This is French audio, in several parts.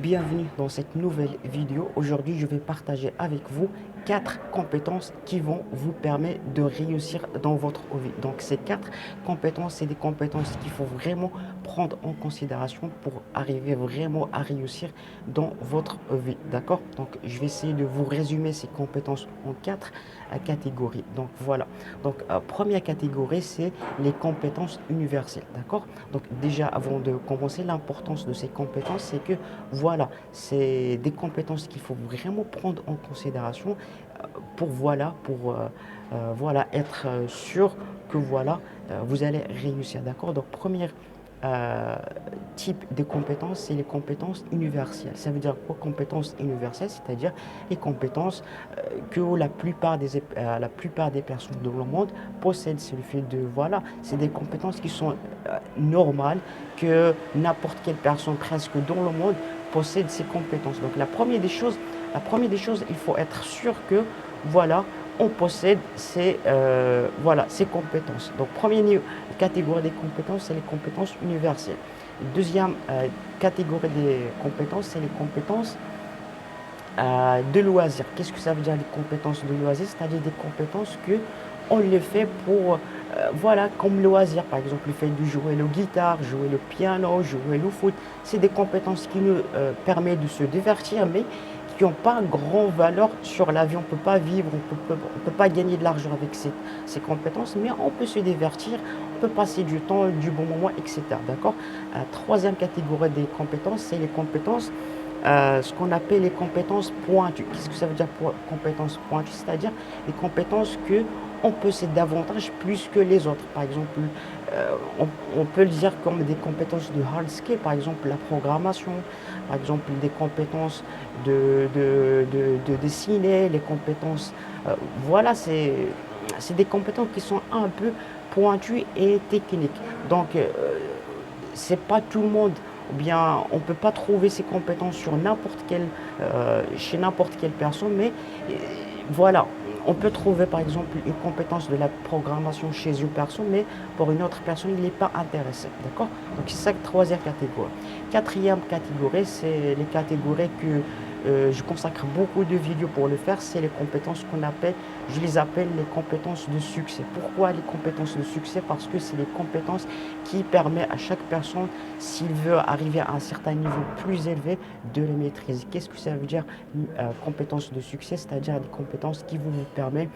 Bienvenue dans cette nouvelle vidéo. Aujourd'hui, je vais partager avec vous 4 compétences qui vont vous permettre de réussir dans votre vie. Donc, ces 4 compétences, c'est des compétences qu'il faut vraiment prendre en considération pour arriver vraiment à réussir dans votre vie. D'accord? Donc, je vais essayer de vous résumer ces compétences en 4 catégories. Donc, voilà. Donc, première catégorie, c'est les compétences universelles. D'accord? Donc, déjà, avant de commencer, l'importance de ces compétences, c'est que voilà, c'est des compétences qu'il faut vraiment prendre en considération pour être sûr que vous allez réussir. D'accord? Donc, première euh, type de compétences, c'est les compétences universelles. Ça veut dire quoi, compétences universelles? C'est-à-dire les compétences que la plupart des personnes dans le monde possèdent. C'est le fait de, voilà, c'est des compétences qui sont normales, que n'importe quelle personne presque dans le monde possède ces compétences. Donc la première des choses, il faut être sûr que voilà, on possède ces compétences. Donc première catégorie des compétences, c'est les compétences universelles. Deuxième catégorie des compétences, c'est les compétences de loisirs. Qu'est-ce que ça veut dire les compétences de loisirs? C'est-à-dire des compétences que on les fait pour, voilà, comme loisir. Par exemple, le fait de jouer le guitare, jouer le piano, jouer le foot. C'est des compétences qui nous permettent de se divertir, mais qui n'ont pas grand valeur sur la vie. On ne peut pas vivre, on peut pas gagner de l'argent avec ces compétences, mais on peut se divertir, on peut passer du temps, du bon moment, etc. D'accord? Troisième catégorie des compétences, c'est les compétences ce qu'on appelle les compétences pointues. Qu'est-ce que ça veut dire pour compétences pointues? C'est-à-dire les compétences que on possède davantage plus que les autres. Par exemple, euh, on peut le dire comme des compétences de hard skill, par exemple la programmation, par exemple des compétences de dessiner, les compétences. Voilà, c'est des compétences qui sont un peu pointues et techniques. Donc, c'est pas tout le monde, ou bien on ne peut pas trouver ces compétences chez n'importe quelle personne, mais euh, voilà, on peut trouver par exemple une compétence de la programmation chez une personne, mais pour une autre personne, il n'est pas intéressé. D'accord? Donc c'est ça, troisième catégorie. Quatrième catégorie, c'est les catégories que je consacre beaucoup de vidéos pour le faire, c'est les compétences je les appelle les compétences de succès. Pourquoi les compétences de succès? Parce que c'est les compétences qui permettent à chaque personne, s'il veut arriver à un certain niveau plus élevé, de les maîtriser. Qu'est-ce que ça veut dire compétences de succès? C'est-à-dire des compétences qui vous permettent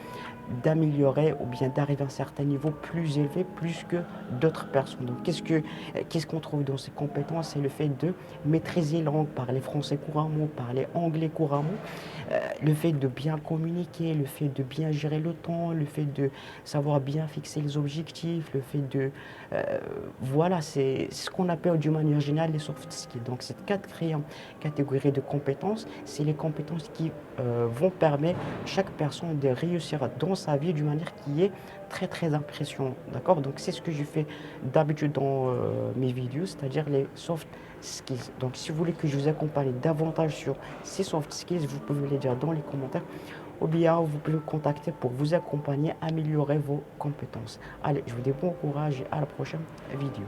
d'améliorer ou bien d'arriver à un certain niveau plus élevé, plus que d'autres personnes. Donc, qu'est-ce qu'on trouve dans ces compétences? C'est le fait de maîtriser la langue, parler français couramment, parler anglais couramment, le fait de bien communiquer, le fait de bien gérer le temps, le fait de savoir bien fixer les objectifs, le fait de... voilà, c'est ce qu'on appelle d'une manière générale les soft skills. Donc cette quatrième catégorie de compétences, c'est les compétences qui vont permettre à chaque personne de réussir dans sa vie d'une manière qui est très très impressionnante. D'accord? Donc c'est ce que je fais d'habitude dans mes vidéos, c'est-à-dire les soft skills. Donc si vous voulez que je vous accompagne davantage sur ces soft skills, vous pouvez les dire dans les commentaires ou bien vous pouvez me contacter pour vous accompagner, améliorer vos compétences. Allez, je vous dis bon courage et à la prochaine vidéo.